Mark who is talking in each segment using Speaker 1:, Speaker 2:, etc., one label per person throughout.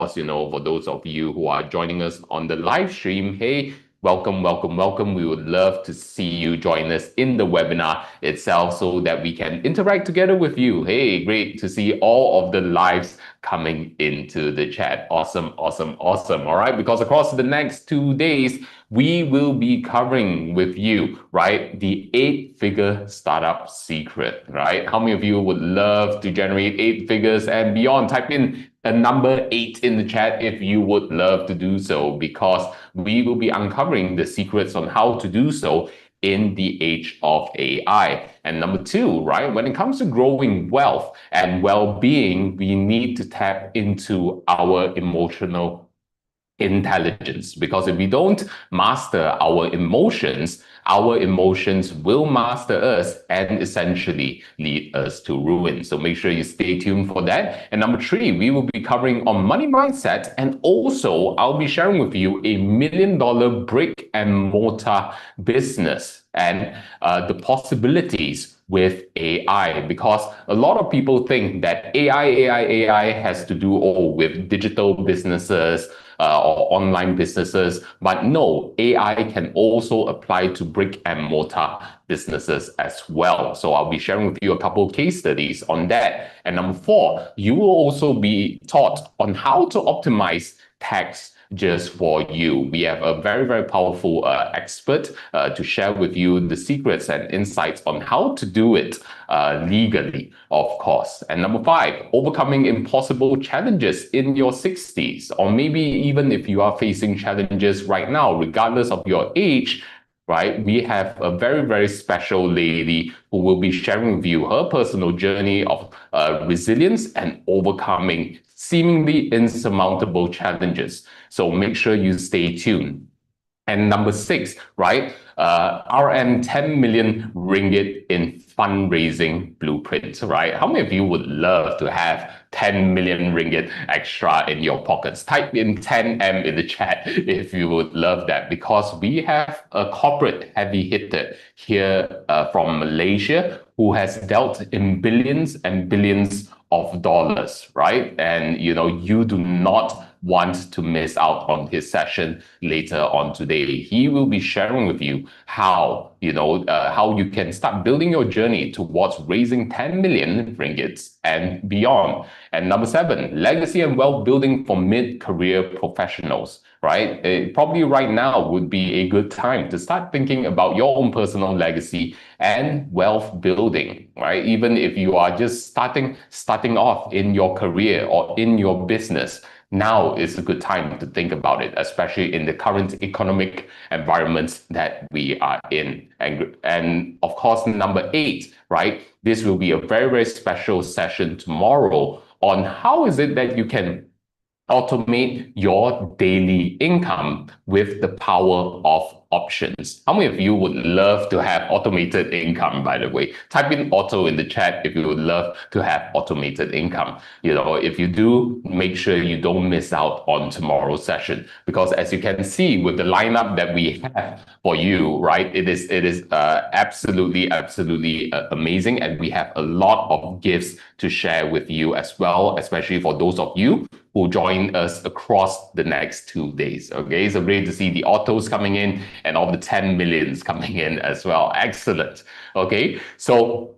Speaker 1: course, for those of you who are joining us on the live stream, hey, welcome, welcome, welcome. We would love to see you join us in the webinar itself so that we can interact together with you. Hey, great to see all of the lives coming into the chat. Awesome, awesome, awesome. All right, because across the next 2 days, we will be covering with you, right, the 8-figure startup secret, right? How many of you would love to generate 8 figures and beyond? Type in a number 8 in the chat if you would love to do so, because we will be uncovering the secrets on how to do so in the age of AI. And number 2, right, when it comes to growing wealth and well-being, we need to tap into our emotional intelligence, because if we don't master our emotions will master us and essentially lead us to ruin. So make sure you stay tuned for that. And number 3, we will be covering on money mindset, and also I'll be sharing with you a $1 million brick and mortar business and the possibilities with AI, because a lot of people think that AI has to do with digital businesses or online businesses, but no, AI can also apply to brick and mortar businesses as well. So I'll be sharing with you a couple of case studies on that. And number 4, you will also be taught on how to optimize tax just for you. We have a very, very powerful expert to share with you the secrets and insights on how to do it legally, of course. And number 5, overcoming impossible challenges in your 60s, or maybe even if you are facing challenges right now, regardless of your age, right? We have a very, very special lady who will be sharing with you her personal journey of resilience and overcoming seemingly insurmountable challenges. So make sure you stay tuned. And number 6, right? RM 10 million ringgit in fundraising blueprint, right? How many of you would love to have 10 million ringgit extra in your pockets? Type in 10M in the chat if you would love that, because we have a corporate heavy hitter here from Malaysia who has dealt in billions and billions of dollars, right? And you do not want to miss out on his session later on today. He will be sharing with you how you can start building your journey towards raising 10 million ringgits and beyond. And number 7, legacy and wealth building for mid-career professionals, right? Probably right now would be a good time to start thinking about your own personal legacy and wealth building, right? Even if you are just starting off in your career or in your business, now is a good time to think about it, especially in the current economic environment that we are in. And of course, number 8, right? This will be a very, very special session tomorrow on how is it that you can automate your daily income with the power of options. How many of you would love to have automated income, by the way? Type in auto in the chat if you would love to have automated income. If you do, make sure you don't miss out on tomorrow's session, because as you can see with the lineup that we have for you, right, it is absolutely amazing, and we have a lot of gifts to share with you as well, especially for those of you who join us across the next 2 days. Okay, so great to see the autos coming in and all the 10 millions coming in as well. Excellent. Okay, so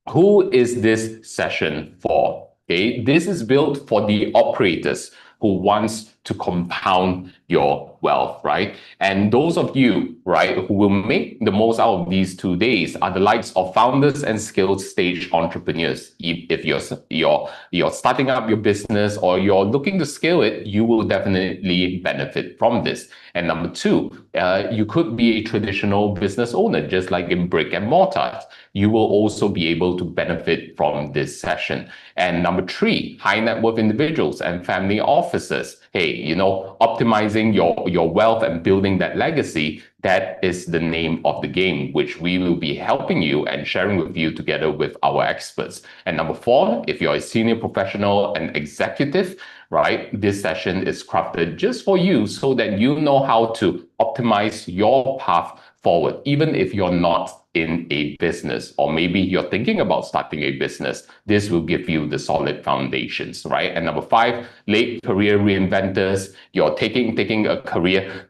Speaker 1: who is this session for? Okay, this is built for the operators who wants to compound your wealth, right? And those of you, right, who will make the most out of these 2 days are the likes of founders and skilled stage entrepreneurs. If you're starting up your business or you're looking to scale it, you will definitely benefit from this. And number 2, you could be a traditional business owner, just like in brick and mortar. You will also be able to benefit from this session. And number 3, high net worth individuals and family offices. Hey, optimizing your wealth and building that legacy, that is the name of the game, which we will be helping you and sharing with you together with our experts. And number 4, if you're a senior professional and executive, right, this session is crafted just for you so that you know how to optimize your path forward, even if you're not in a business, or maybe you're thinking about starting a business. This will give you the solid foundations, right? And number 5, late career reinventors. You're taking a career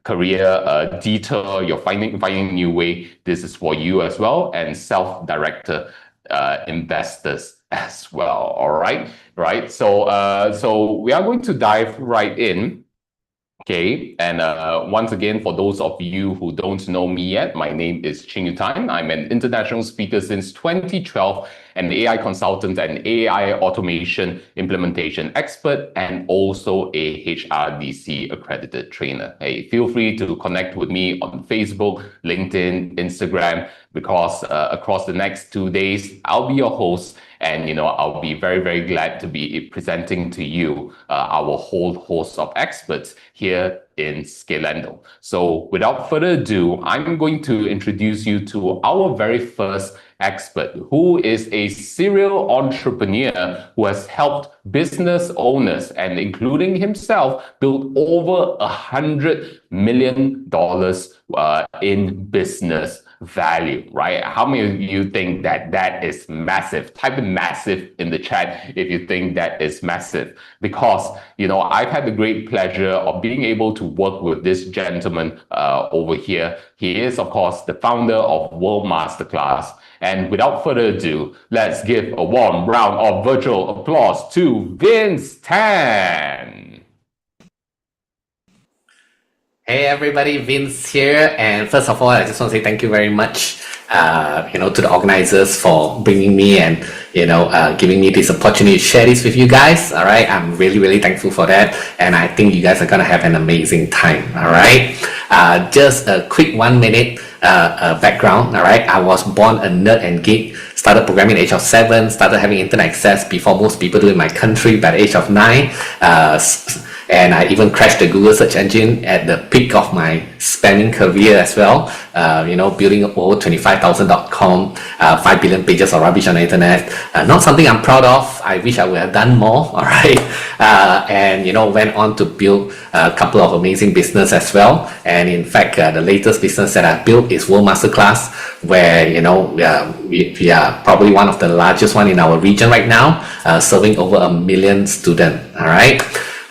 Speaker 1: detour. You're finding a new way. This is for you as well. And self-directed investors as well. All right, right. So we are going to dive right in. Okay, and once again, for those of you who don't know me yet, my name is Ching Yu Tan. I'm an international speaker since 2012, an AI consultant and AI automation implementation expert, and also a HRDC accredited trainer. Hey, feel free to connect with me on Facebook, LinkedIn, Instagram, because across the next 2 days, I'll be your host. And, I'll be very, very glad to be presenting to you our whole host of experts here in SCALENDO. So without further ado, I'm going to introduce you to our very first expert, who is a serial entrepreneur who has helped business owners, and including himself, build over $100 million in business value, right? How many of you think that is massive? Type in massive in the chat if you think that is massive, because I've had the great pleasure of being able to work with this gentleman over here. He is, of course, the founder of World Masterclass. And without further ado, let's give a warm round of virtual applause to Vince Tan.
Speaker 2: Hey everybody, Vince here, and first of all, I just want to say thank you very much, to the organizers for bringing me and giving me this opportunity to share this with you guys. All right, I'm really, really thankful for that, and I think you guys are gonna have an amazing time. All right, just a quick 1 minute background. All right, I was born a nerd and geek. Started programming at the age of 7. Started having internet access before most people do in my country by the age of 9. And I even crashed the Google search engine at the peak of my spanning career as well. Building over 25,000.com, 5 billion pages of rubbish on the internet. Not something I'm proud of. I wish I would have done more. All right, and went on to build a couple of amazing business as well. And in fact, the latest business that I built is World Masterclass, where we are probably one of the largest one in our region right now, serving over 1 million students. All right.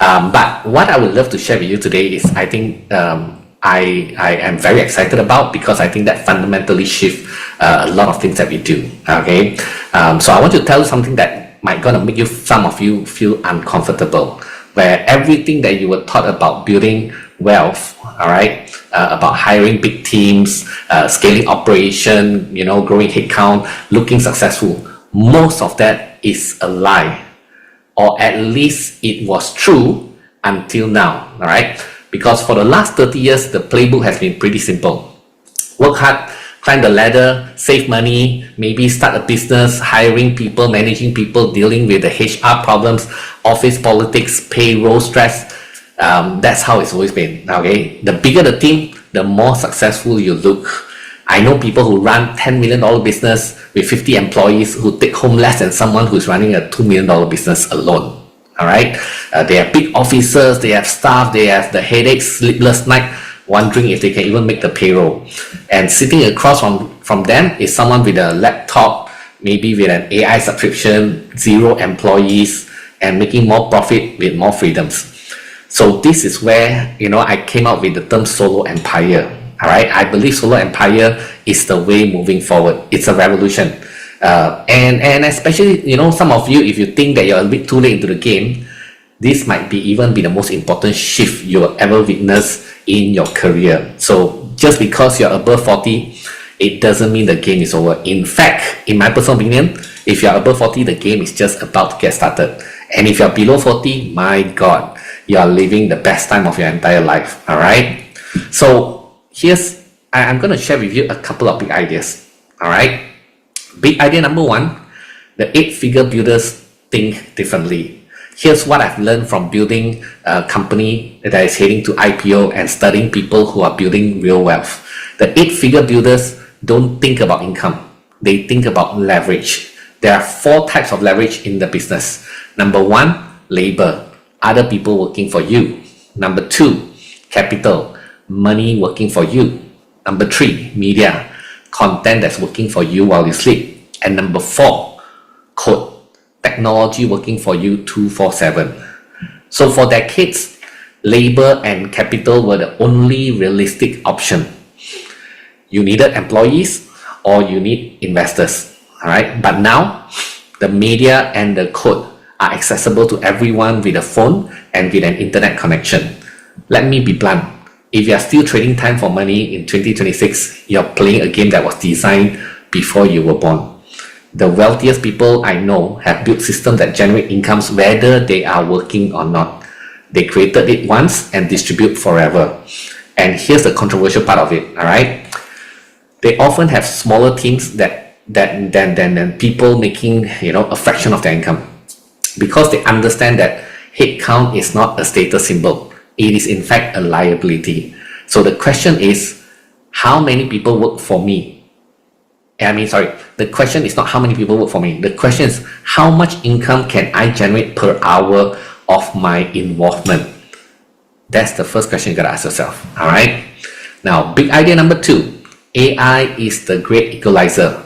Speaker 2: But what I would love to share with you today is, I think I am very excited about, because I think that fundamentally shift a lot of things that we do. Okay, so I want to tell you something that might gonna make some of you feel uncomfortable, where everything that you were taught about building wealth, all right, about hiring big teams, scaling operation, growing headcount, looking successful, most of that is a lie. Or at least it was true until now, all right? Because for the last 30 years, the playbook has been pretty simple. Work hard, climb the ladder, save money, maybe start a business, hiring people, managing people, dealing with the HR problems, office politics, payroll stress. That's how it's always been, okay? The bigger the team, the more successful you look. I know people who run $10 million business with 50 employees who take home less than someone who's running a $2 million business alone. All right, they have big officers, they have staff, they have the headaches, sleepless night, wondering if they can even make the payroll. And sitting across from them is someone with a laptop, maybe with an AI subscription, 0 employees, and making more profit with more freedoms. So this is where I came up with the term solo empire. All right, I believe solo empire is the way moving forward. It's a revolution, and especially some of you, if you think that you're a bit too late into the game, this might be even be the most important shift you will ever witness in your career. So just because you're above 40, it doesn't mean the game is over. In fact, in my personal opinion, if you're above 40, the game is just about to get started. And if you're below 40, my God, you are living the best time of your entire life. All right, so I'm going to share with you a couple of big ideas. All right, big idea number 1, the 8-figure builders think differently. Here's what I've learned from building a company that is heading to IPO and studying people who are building real wealth. The 8-figure builders don't think about income. They think about leverage. There are 4 types of leverage in the business. Number 1, labor, other people working for you. Number 2, capital, money working for you. Number 3, media, content that's working for you while you sleep. And number 4, code, technology working for you 24/7. So for decades, labor and capital were the only realistic option. You needed employees or you need investors, all right? But now, the media and the code are accessible to everyone with a phone and with an internet connection. Let me be blunt. If you are still trading time for money in 2026, you're playing a game that was designed before you were born. The wealthiest people I know have built systems that generate incomes whether they are working or not. They created it once and distribute forever. And here's the controversial part of it, all right? They often have smaller teams than people making, a fraction of their income, because they understand that headcount is not a status symbol. It is in fact a liability. So the question is, how many people work for me? The question is not how many people work for me. The question is, how much income can I generate per hour of my involvement? That's the first question you gotta ask yourself, all right? Now, big idea number 2, AI is the great equalizer,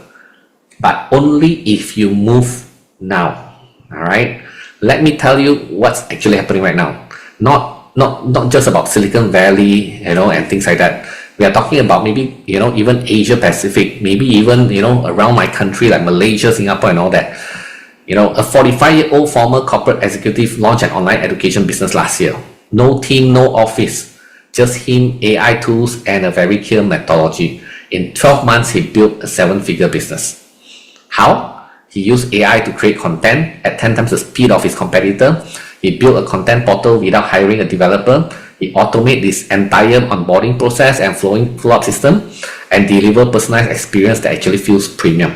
Speaker 2: but only if you move now, all right? Let me tell you what's actually happening right now. Not just about Silicon Valley, and things like that. We are talking about maybe, even Asia Pacific, maybe even, around my country like Malaysia, Singapore and all that. A 45-year-old former corporate executive launched an online education business last year. No team, no office, just him, AI tools, and a very clear methodology. In 12 months, he built a 7-figure business. How? He used AI to create content at 10 times the speed of his competitor. He built a content portal without hiring a developer. He automated this entire onboarding process and flow-up system and deliver personalized experience that actually feels premium.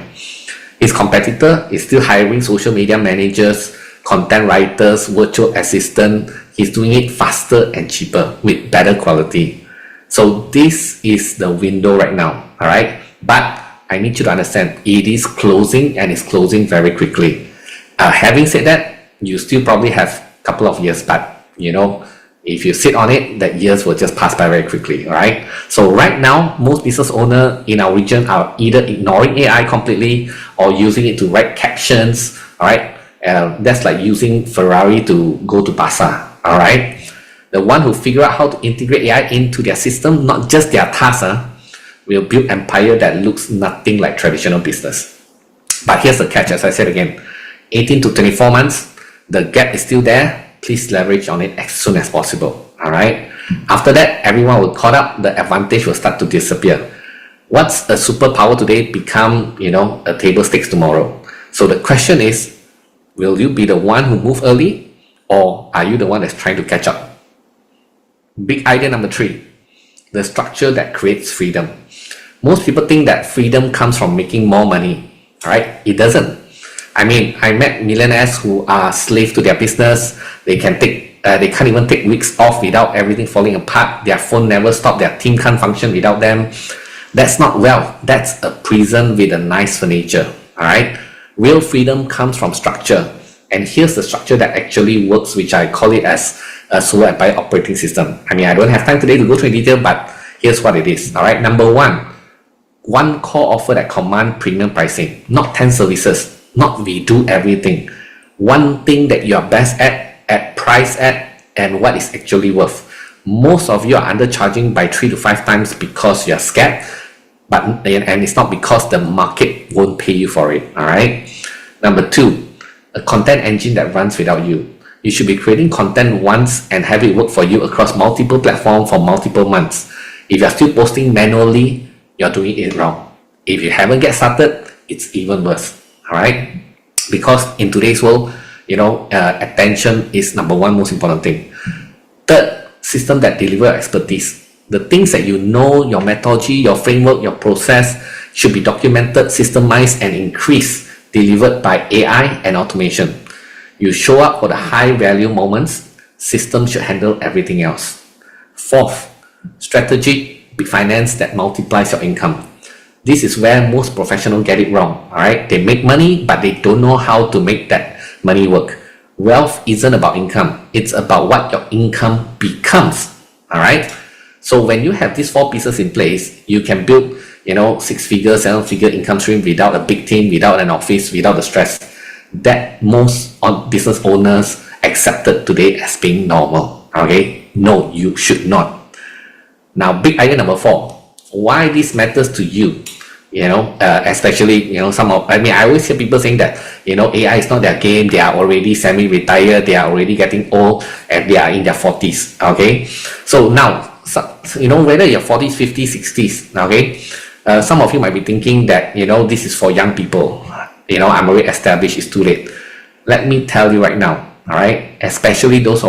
Speaker 2: His competitor is still hiring social media managers, content writers, virtual assistant. He's doing it faster and cheaper with better quality. So this is the window right now, all right? But I need you to understand, it is closing and it's closing very quickly. Having said that, you still probably have a couple of years, but if you sit on it, that years will just pass by very quickly, all right? So right now, most business owners in our region are either ignoring AI completely or using it to write captions, all right? That's like using Ferrari to go to Barca, all right? The one who figure out how to integrate AI into their system, not just their task, will build an empire that looks nothing like traditional business. But here's the catch, as I said again, 18 to 24 months, the gap is still there. Please leverage on it as soon as possible, all right? After that, everyone will caught up, the advantage will start to disappear. What's a superpower today become, a table stakes tomorrow. So the question is, will you be the one who move early, or are you the one that's trying to catch up? Big idea number 3, the structure that creates freedom. Most people think that freedom comes from making more money, all right? It doesn't. I met millionaires who are slaves to their business. They can't even take weeks off without everything falling apart. Their phone never stops. Their team can't function without them. That's not wealth. That's a prison with a nice furniture, all right? Real freedom comes from structure. And here's the structure that actually works, which I call it as a solo empire operating system. I don't have time today to go through in detail, but here's what it is, all right? Number 1, one core offer that command premium pricing, not 10 services. Not we do everything. One thing that you are best at price at, and what is actually worth. Most of you are undercharging by 3 to 5 times because you are scared, and it's not because the market won't pay you for it, all right? Number 2, a content engine that runs without you. You should be creating content once and have it work for you across multiple platforms for multiple months. If you're still posting manually, you're doing it wrong. If you haven't get started, it's even worse. All right, because in today's world, attention is number 1 most important thing. Third, system that deliver expertise. The things that your methodology, your framework, your process should be documented, systemized, and increased, delivered by AI and automation. You show up for the high value moments. System should handle everything else. Fourth, strategic finance that multiplies your income. This is where most professionals get it wrong, all right? They make money, but they don't know how to make that money work. Wealth isn't about income. It's about what your income becomes, all right? So when you have these 4 pieces in place, you can build, 6-figure, 7-figure income stream without a big team, without an office, without the stress that most business owners accepted today as being normal. Okay, no, you should not. Now, big idea number 4, why this matters to you, especially, I always hear people saying that, AI is not their game, they are already semi-retired, they are already getting old, and they are in their 40s, okay? So now, whether you're 40s, 50s, 60s, okay, some of you might be thinking that, this is for young people, I'm already established, it's too late. Let me tell you right now, all right, especially those of